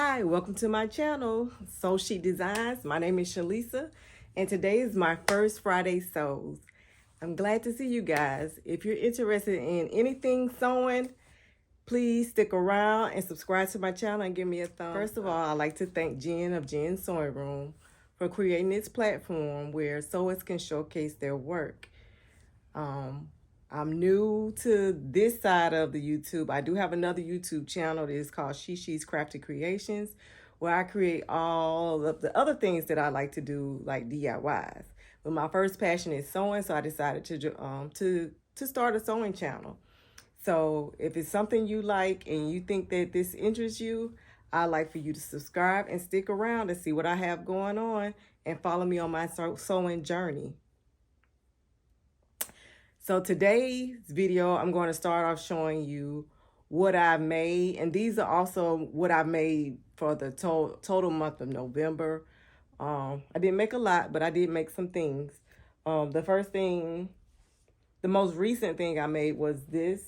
Hi, welcome to my channel, Sew Chic Designs. My name is Shalisa, and today is my first Friday sews. I'm glad to see you guys. If you're interested in anything sewing, please stick around and subscribe to my channel and give me a thumbs up. First of all, I'd like to thank Jen of Jen's Sewing Room for creating this platform where sewers can showcase their work. I'm new to this side of the YouTube. I do have another YouTube channel that is called She's Crafty Creations, where I create all of the other things that I like to do, like DIYs. But my first passion is sewing, so I decided to start a sewing channel. So if it's something you like and you think that this interests you, I'd like for you to subscribe and stick around and see what I have going on and follow me on my sewing journey. So today's video, I'm going to start off showing you what I've made. And these are also what I've made for the total month of November. I didn't make a lot, but I did make some things. The first thing, the most recent thing I made was this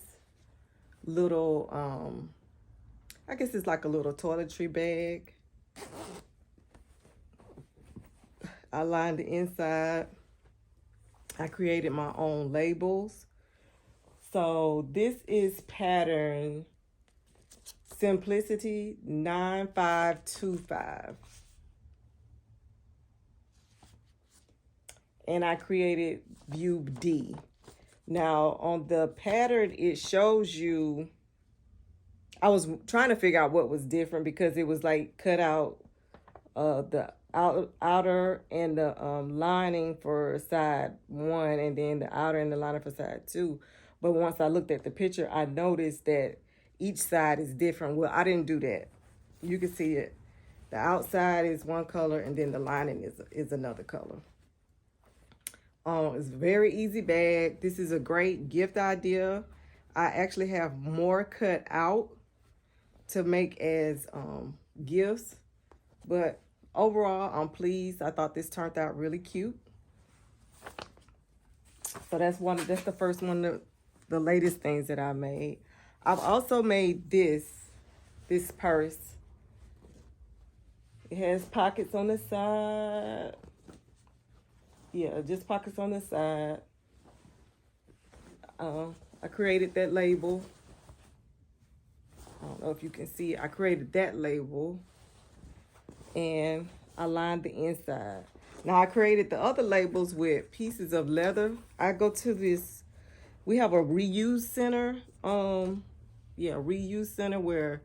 little, I guess it's like a little toiletry bag. I lined the inside. I created my own labels. So this is pattern Simplicity 9525. And I created view D. Now on the pattern, it shows you, I was trying to figure out what was different because it was like cut out the outer and the lining for side 1 and then the outer and the lining for side 2. But once I looked at the picture, I noticed that each side is different. Well, I didn't do that. You can see it. The outside is one color and then the lining is another color. It's a very easy bag. This is a great gift idea. I actually have more cut out to make as gifts, but overall, I'm pleased. I thought this turned out really cute. So that's the first one, the latest things that I made. I've also made this purse. It has pockets on the side. Yeah, just pockets on the side. I created that label. I don't know if you can see it. I created that label. And I lined the inside. Now I created the other labels with pieces of leather. I go to this, we have a reuse center. Reuse center where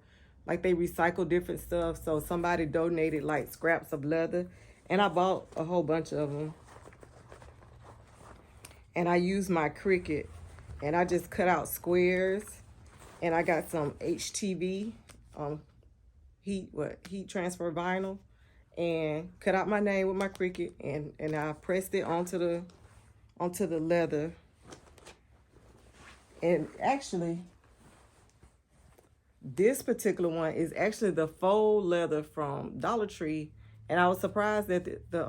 like they recycle different stuff. So somebody donated like scraps of leather and I bought a whole bunch of them. And I used my Cricut and I just cut out squares and I got some HTV, heat transfer vinyl, and cut out my name with my Cricut and I pressed it onto the leather. And actually this particular one is actually the faux leather from Dollar Tree, and I was surprised that the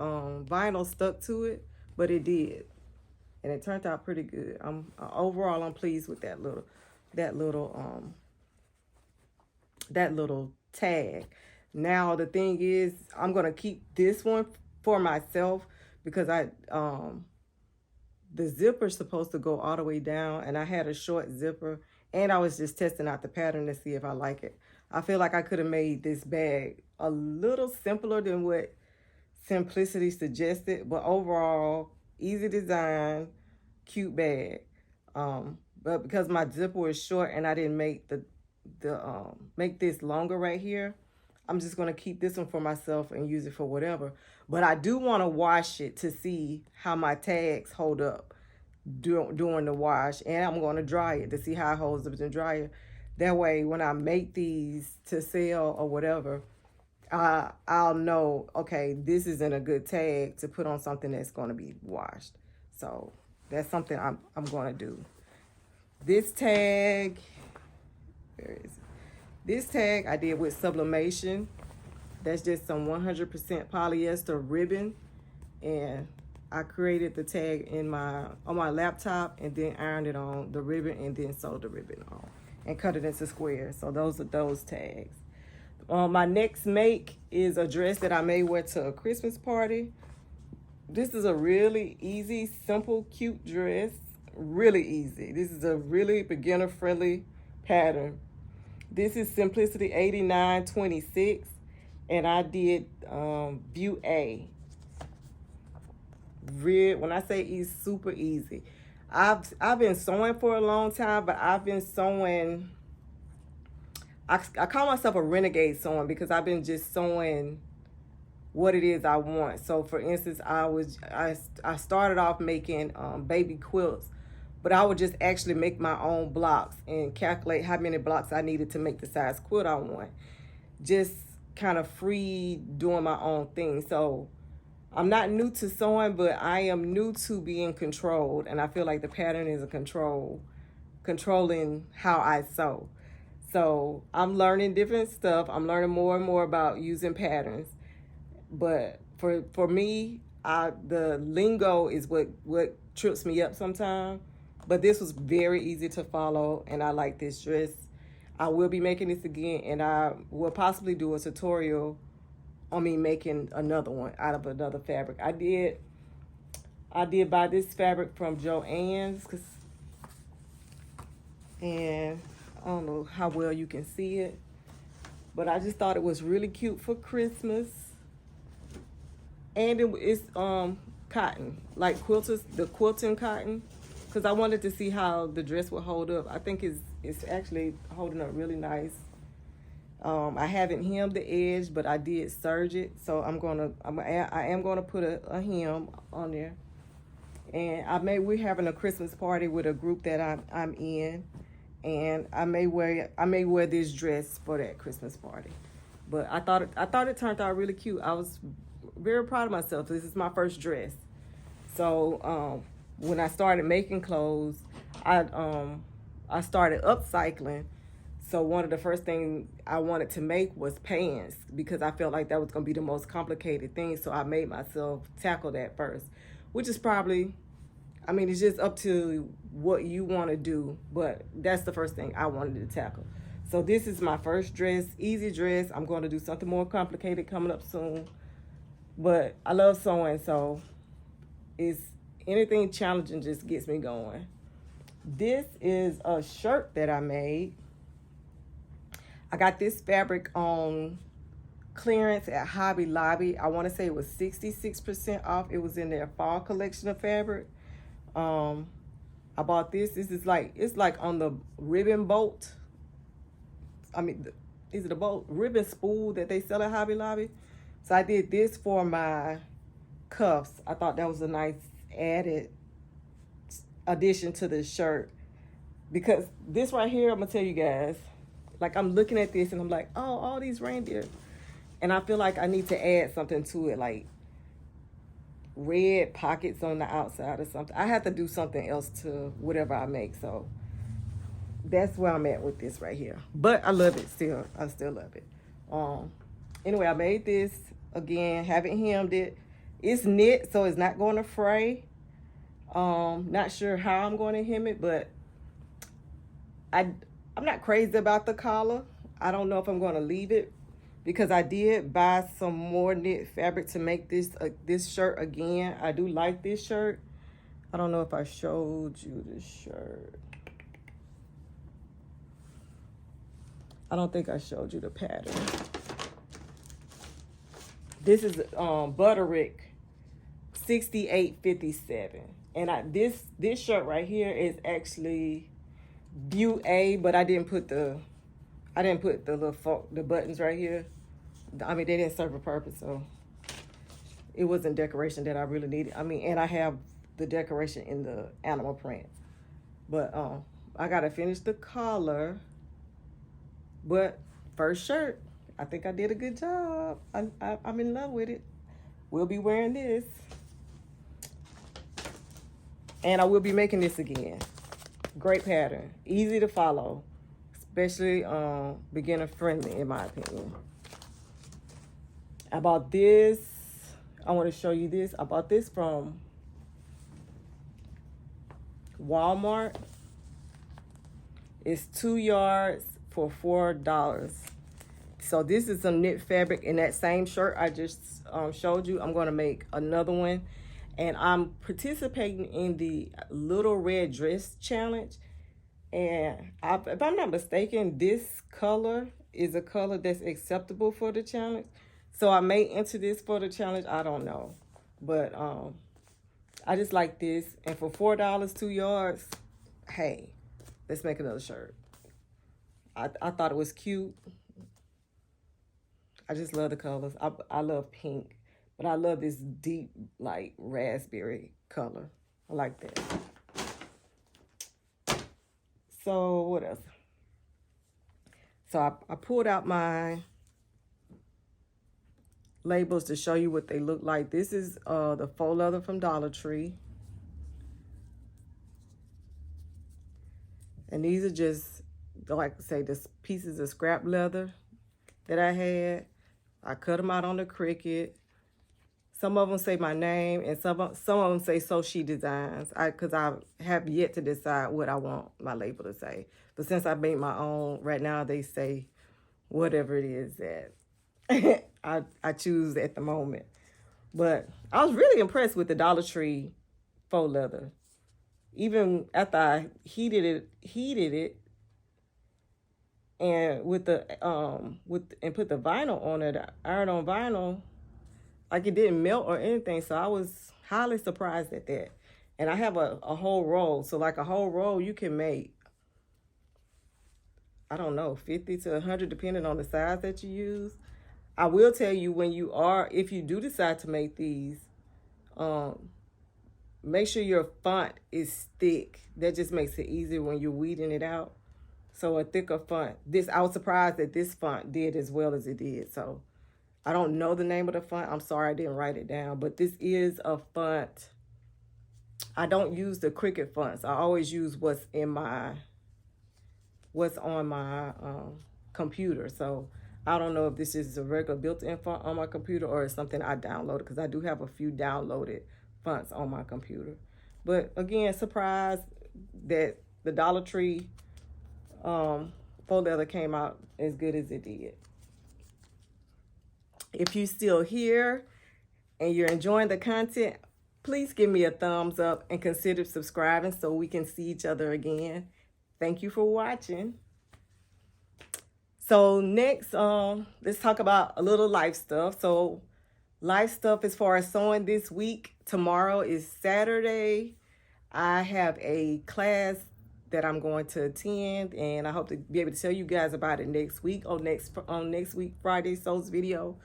vinyl stuck to it, but it did, and it turned out pretty good. Overall I'm pleased with that little tag. Now the thing is, I'm gonna keep this one for myself because the zipper is supposed to go all the way down, and I had a short zipper, and I was just testing out the pattern to see if I like it. I feel like I could have made this bag a little simpler than what Simplicity suggested, but overall, easy design, cute bag. But because my zipper was short and I didn't make make this longer right here, I'm just going to keep this one for myself and use it for whatever. But I do want to wash it to see how my tags hold up during the wash. And I'm going to dry it to see how it holds up in the dryer. That way, when I make these to sell or whatever, I'll know, okay, this isn't a good tag to put on something that's going to be washed. So that's something I'm going to do. This tag, where is it? This tag I did with sublimation. That's just some 100% polyester ribbon, and I created the tag on my laptop and then ironed it on the ribbon and then sewed the ribbon on and cut it into squares. So those are those tags. My next make is a dress that I may wear to a Christmas party. This is a really easy, simple, cute dress. Really easy. This is a really beginner friendly pattern. This is Simplicity 8926, and I did view A. When I say easy, super easy. I've been sewing for a long time, but I've been sewing. I call myself a renegade sewing because I've been just sewing what it is I want. So for instance, I started off making baby quilts, but I would just actually make my own blocks and calculate how many blocks I needed to make the size quilt I want. Just kind of free doing my own thing. So I'm not new to sewing, but I am new to being controlled, and I feel like the pattern is controlling how I sew. So I'm learning different stuff. I'm learning more and more about using patterns. But for me, the lingo is what trips me up sometimes. But this was very easy to follow, and I like this dress. I will be making this again, and I will possibly do a tutorial on me making another one out of another fabric. I did buy this fabric from Joann's, and I don't know how well you can see it, but I just thought it was really cute for Christmas. And it's cotton, like the quilting cotton, because I wanted to see how the dress would hold up. I think it's actually holding up really nice. I haven't hemmed the edge, but I did serge it, so I am gonna put a hem on there. And we're having a Christmas party with a group that I'm in, and I may wear this dress for that Christmas party. But I thought it turned out really cute. I was very proud of myself. This is my first dress. So when I started making clothes, I started upcycling. So one of the first things I wanted to make was pants, because I felt like that was going to be the most complicated thing. So I made myself tackle that first, which is probably, I mean, it's just up to what you want to do. But that's the first thing I wanted to tackle. So this is my first dress, easy dress. I'm going to do something more complicated coming up soon. But I love sewing, so anything challenging just gets me going. This is a shirt that I made. I got this fabric on clearance at Hobby Lobby. I want to say it was 66% off. It was in their fall collection of fabric. I bought this. It's like on the ribbon bolt. I mean, is it a bolt? Ribbon spool that they sell at Hobby Lobby. So I did this for my cuffs. I thought that was a nice added addition to the shirt. Because this right here, I'm going to tell you guys, like I'm looking at this and I'm like, oh, all these reindeer. And I feel like I need to add something to it, like red pockets on the outside or something. I have to do something else to whatever I make. So that's where I'm at with this right here. But I love it still. I still love it. Anyway, I made this. Again, haven't hemmed it. It's knit, so it's not going to fray. Not sure how I'm going to hem it, but I'm not crazy about the collar. I don't know if I'm going to leave it, because I did buy some more knit fabric to make this shirt again. I do like this shirt. I don't know if I showed you this shirt. I don't think I showed you the pattern. This is Butterick 6857, and this shirt right here is actually View A, but I didn't put the the buttons right here. I mean, they didn't serve a purpose, so it wasn't decoration that I really needed. I mean, and I have the decoration in the animal print, but I gotta finish the collar. But first shirt, I think I did a good job. I'm in love with it. We'll be wearing this. And I will be making this again. Great pattern. Easy to follow. Especially beginner friendly, in my opinion. I bought this. I want to show you this. I bought this from Walmart. It's 2 yards for $4. So this is some knit fabric in that same shirt I just showed you. I'm going to make another one. And I'm participating in the Little Red Dress Challenge. And if I'm not mistaken, this color is a color that's acceptable for the challenge. So I may enter this for the challenge. I don't know. But I just like this. And for $4, 2 yards, hey, let's make another shirt. I thought it was cute. I just love the colors. I love pink, but I love this deep, like, raspberry color. I like that. So what else? So I pulled out my labels to show you what they look like. This is the faux leather from Dollar Tree. And these are just, like I say, this pieces of scrap leather that I had. I cut them out on the Cricut. Some of them say my name, and some of them say So She Designs. Because I have yet to decide what I want my label to say. But since I made my own, right now they say whatever it is that I choose at the moment. But I was really impressed with the Dollar Tree faux leather. Even after I heated it, and with the put the vinyl on it, iron-on vinyl, like it didn't melt or anything. So I was highly surprised at that. And I have a whole roll. So like a whole roll you can make, I don't know, 50 to 100 depending on the size that you use. I will tell you, if you do decide to make these, make sure your font is thick. That just makes it easier when you're weeding it out. So a thicker font. I was surprised that this font did as well as it did. So I don't know the name of the font. I'm sorry I didn't write it down. But this is a font. I don't use the Cricut fonts. I always use what's on my computer. So I don't know if this is a regular built-in font on my computer or it's something I downloaded, because I do have a few downloaded fonts on my computer. But again, surprised that the Dollar Tree faux leather came out as good as it did. If you're still here and you're enjoying the content, please give me a thumbs up and consider subscribing so we can see each other again. Thank you for watching. So next, let's talk about a little life stuff. So life stuff as far as sewing this week. Tomorrow is Saturday. I have a class that I'm going to attend, and I hope to be able to tell you guys about it next week on next week Friday Sews video.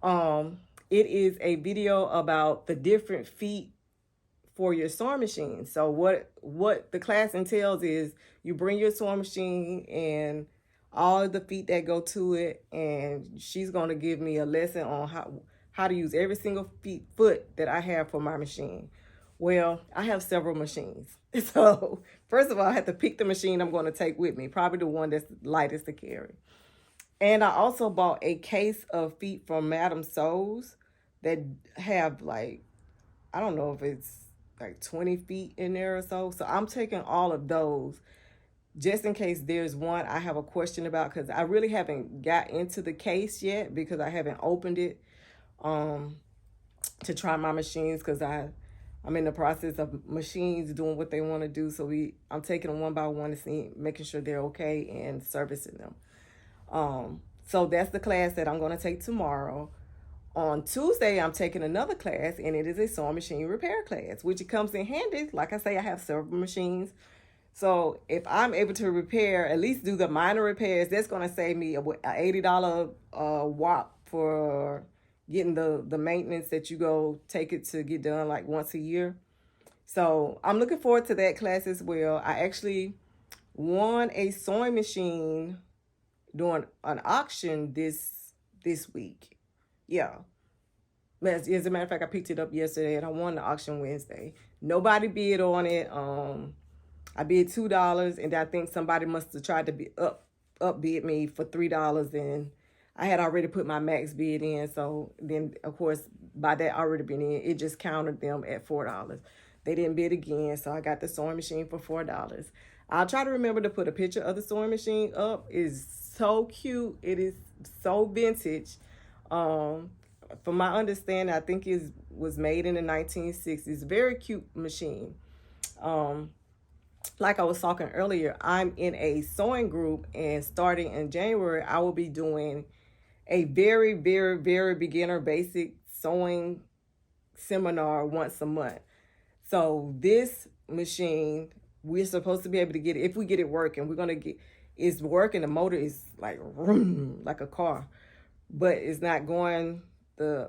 It is a video about the different feet for your sewing machine. So what the class entails is you bring your sewing machine and all of the feet that go to it, and she's going to give me a lesson on how to use every single foot that I have for my machine. Well, I have several machines. So first of all, I have to pick the machine I'm going to take with me, probably the one that's lightest to carry. And I also bought a case of feet from Madam Sews that have, like, I don't know if it's like 20 feet in there or so. So I'm taking all of those just in case there's one I have a question about, because I really haven't got into the case yet because I haven't opened it to try my machines, because I'm in the process of machines doing what they want to do. So I'm taking them one by one to see, making sure they're okay and servicing them. So that's the class that I'm going to take tomorrow. On Tuesday, I'm taking another class, and it is a sewing machine repair class, which it comes in handy. Like I say, I have several machines. So if I'm able to repair, at least do the minor repairs, that's going to save me an $80 whop for getting the maintenance that you go take it to get done like once a year. So I'm looking forward to that class as well. I actually won a sewing machine during an auction this week. Yeah. As a matter of fact, I picked it up yesterday and I won the auction Wednesday. Nobody bid on it. I bid $2, and I think somebody must have tried to upbid me for $3, and I had already put my max bid in. So then, of course, by that already been in, it just counted them at $4. They didn't bid again, so I got the sewing machine for $4. I'll try to remember to put a picture of the sewing machine up. It's so cute. It is so vintage. Um, from my understanding, I think it was made in the 1960s. Very cute machine. Um, like I was talking earlier, I'm in a sewing group, and starting in January, I will be doing a very, very, very beginner basic sewing seminar once a month. So this machine, we're supposed to be able to get it. If we get it working, we're gonna get it's working. The motor is like vroom, like a car, but it's not going the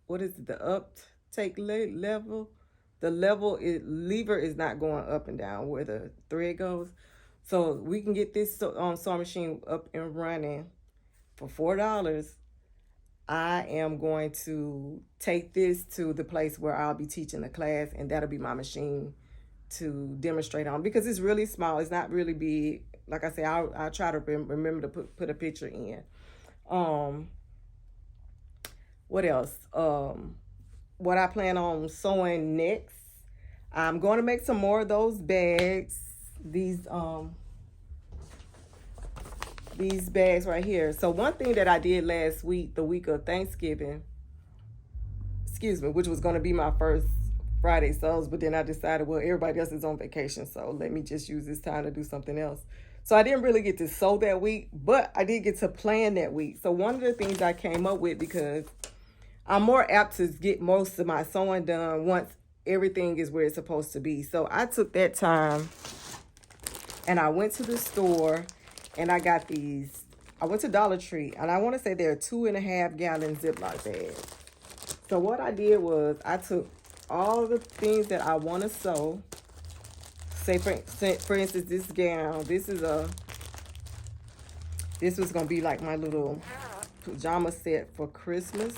what is it, the uptake level. The lever is not going up and down where the thread goes. So we can get this sewing machine up and running for $4. I am going to take this to the place where I'll be teaching the class, and that'll be my machine to demonstrate on, because it's really small. It's not really big. Like I say, I'll try to remember to put a picture in. What else? What I plan on sewing next, I'm going to make some more of those bags. These bags right here. So one thing that I did last week, the week of Thanksgiving, which was going to be my first Friday sews, but then I decided, well, everybody else is on vacation, so let me just use this time to do something else. So I didn't really get to sew that week, but I did get to plan that week. So one of the things I came up with, because I'm more apt to get most of my sewing done once everything is where it's supposed to be. So I took that time and I went to the store and I got these. I went to Dollar Tree, and I want to say they're 2.5 gallon Ziploc bags. So what I did was I took all the things that I want to sew. Say for instance, this gown. This was gonna be like my little pajama set for Christmas.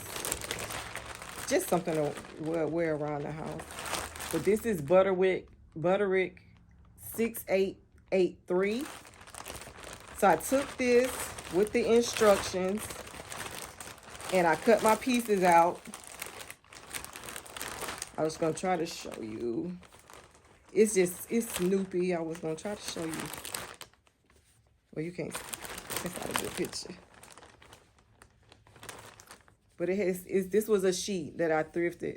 Just something to wear around the house. But this is Butterick 6883. So I took this with the instructions and I cut my pieces out. I was going to try to show you. It's Snoopy. I was going to try to show you. Well, you can't. That's not a good picture. But this was a sheet that I thrifted.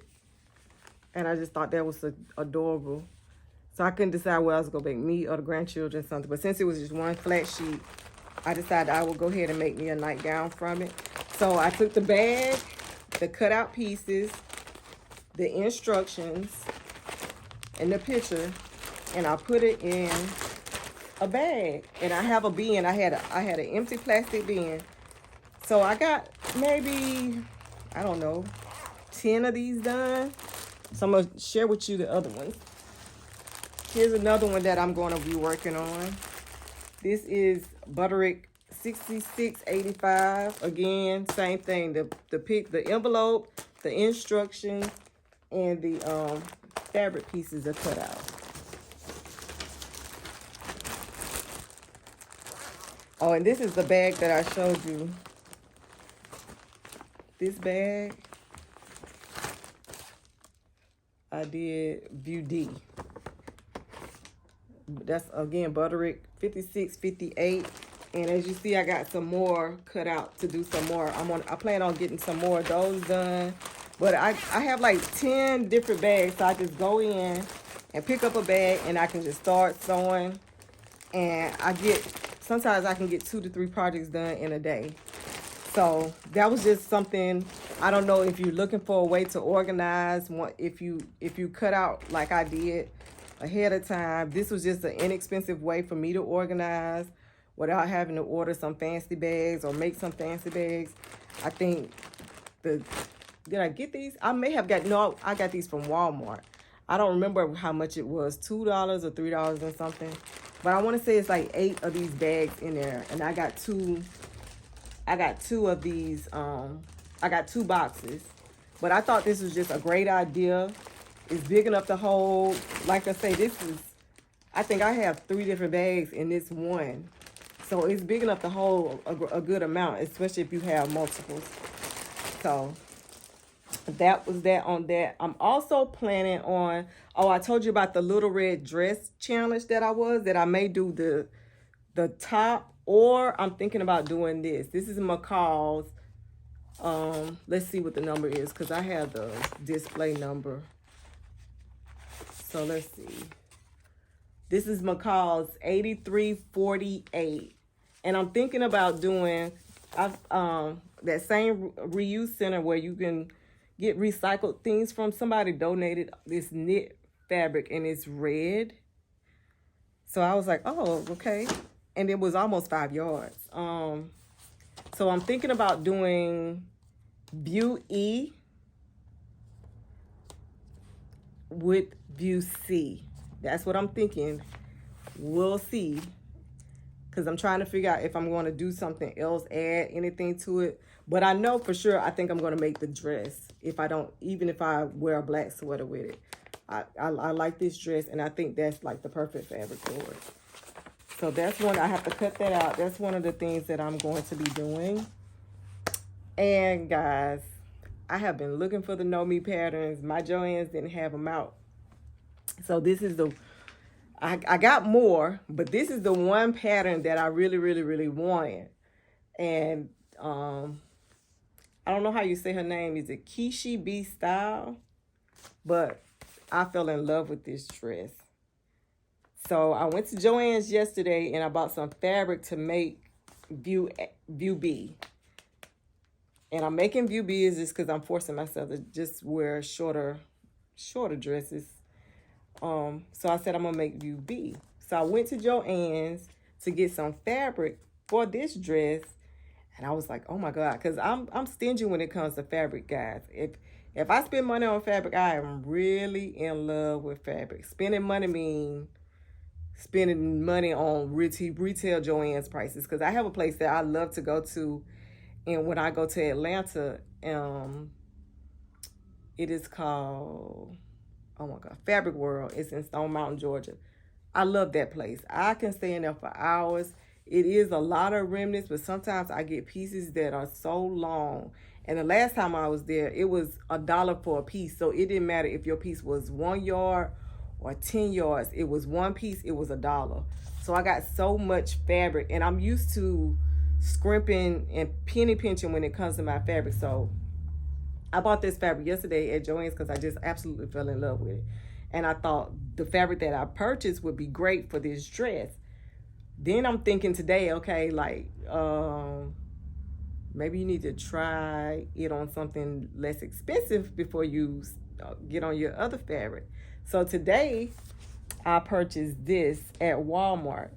And I just thought that was adorable. So I couldn't decide whether I was going to make me or the grandchildren something. But since it was just one flat sheet, I decided I would go ahead and make me a nightgown from it. So I took the bag, the cutout pieces, the instructions, and the picture, and I put it in a bag. And I have a bin. I had an empty plastic bin. So I got maybe, I don't know, 10 of these done. So I'm going to share with you the other ones. Here's another one that I'm going to be working on. This is Butterick 6685. Again, same thing. The envelope, the instructions, and the fabric pieces are cut out. Oh, and this is the bag that I showed you. This bag, I did View D. That's, again, Butterick 5658. And as you see, I got some more cut out to do some more. I plan on getting some more of those done. But I have like 10 different bags. So I just go in and pick up a bag and I can just start sewing. And sometimes I can get 2 to 3 projects done in a day. So that was just something. I don't know if you're looking for a way to organize. If you cut out like I did ahead of time, this was just an inexpensive way for me to organize without having to order some fancy bags or make some fancy bags. I think did I get these? I may have I got these from Walmart. I don't remember how much it was, $2 or $3 and something. But I want to say it's like 8 of these bags in there, and I got two of these. I got 2 boxes. But I thought this was just a great idea. It's big enough to hold. Like I say, I think I have 3 different bags in this one. So it's big enough to hold a good amount, especially if you have multiples. So that was that on that. I'm also planning on, I told you about the little red dress challenge that I may do the the top, or I'm thinking about doing this. This is McCall's. Let's see what the number is, because I have the display number. So let's see. This is McCall's 8348. And I'm thinking about doing that same reuse center where you can get recycled things from. Somebody donated this knit fabric and it's red. So I was like, oh, okay. And it was almost 5 yards. So I'm thinking about doing View E with View C. That's what I'm thinking. We'll see. Because I'm trying to figure out if I'm going to do something else, add anything to it. But I know for sure I think I'm going to make the dress. Even if I wear a black sweater with it. I like this dress, and I think that's like the perfect fabric for it. So that's one, I have to cut that out. That's one of the things that I'm going to be doing. And guys, I have been looking for the Know Me patterns. My Joann's didn't have them out. So this is I got more, but this is the one pattern that I really, really, really wanted. And I don't know how you say her name. Is it Kishi B Style? But I fell in love with this dress. So I went to Joann's yesterday and I bought some fabric to make View B. And I'm making View B is just because I'm forcing myself to just wear shorter dresses. So I said I'm gonna make View B. So I went to Joann's to get some fabric for this dress, and I was like, oh my God, because I'm stingy when it comes to fabric, guys. If I spend money on fabric, I am really in love with fabric. Spending money means spending money on retail Joann's prices, because I have a place that I love to go to, and when I go to Atlanta, it is called, oh my God, Fabric World. It's in Stone Mountain, Georgia. I love that place. I can stay in there for hours. It is a lot of remnants, but sometimes I get pieces that are so long. And the last time I was there, it was $1 for a piece. So it didn't matter if your piece was 1 yard or 10 yards. It was one piece, it was $1. So I got so much fabric, and I'm used to scrimping and penny pinching when it comes to my fabric. So I bought this fabric yesterday at Joann's because I just absolutely fell in love with it. And I thought the fabric that I purchased would be great for this dress. Then I'm thinking today, okay, like, maybe you need to try it on something less expensive before you get on your other fabric. So today, I purchased this at Walmart.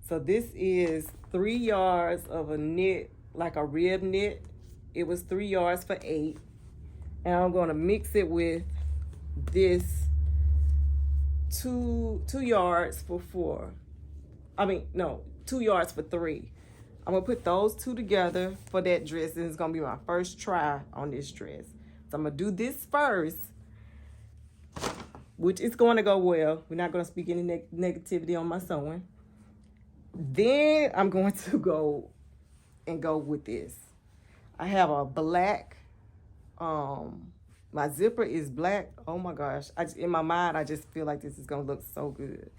So this is 3 yards of a knit, like a rib knit. It was 3 yards for $8. And I'm going to mix it with this 2 yards for $4. 2 yards for $3. I'm going to put those two together for that dress. And it's going to be my first try on this dress. So I'm going to do this first, which is going to go well. We're not going to speak any negativity on my sewing. Then I'm going to go with this. I have a black, my zipper is black. Oh my gosh. In my mind, I just feel like this is going to look so good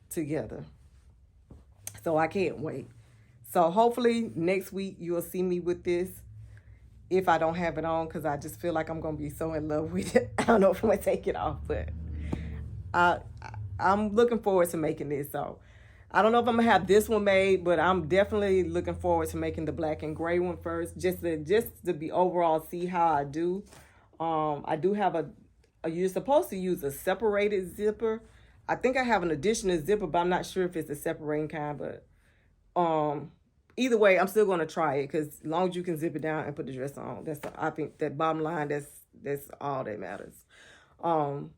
together. So I can't wait. So hopefully next week you'll see me with this. If I don't have it on, because I just feel like I'm going to be so in love with it. I don't know if I'm going to take it off, but I'm looking forward to making this. So I don't know if I'm going to have this one made, but I'm definitely looking forward to making the black and gray one first, just to be overall see how I do. I do have you're supposed to use a separated zipper. I think I have an additional zipper, but I'm not sure if it's a separating kind, but either way, I'm still going to try it, because as long as you can zip it down and put the dress on, I think that bottom line, that's all that matters. So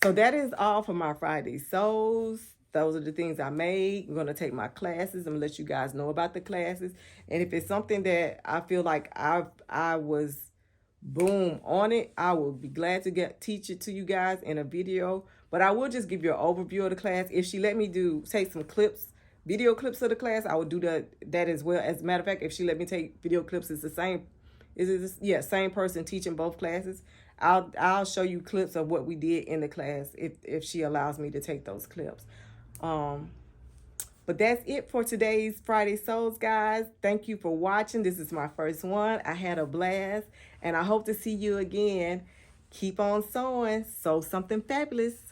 that is all for my Friday sews. Those are the things I made. I'm going to take my classes. I'm going to let you guys know about the classes. And if it's something that I feel like I was boom on it, I will be glad to teach it to you guys in a video. But I will just give you an overview of the class. If she let me take some clips, video clips of the class, I would do that as well. As a matter of fact, if she let me take video clips, it's the same. Same person teaching both classes. I'll show you clips of what we did in the class if she allows me to take those clips. But that's it for today's Friday Souls, guys. Thank you for watching. This is my first one. I had a blast, and I hope to see you again. Keep on sewing. Sew something fabulous.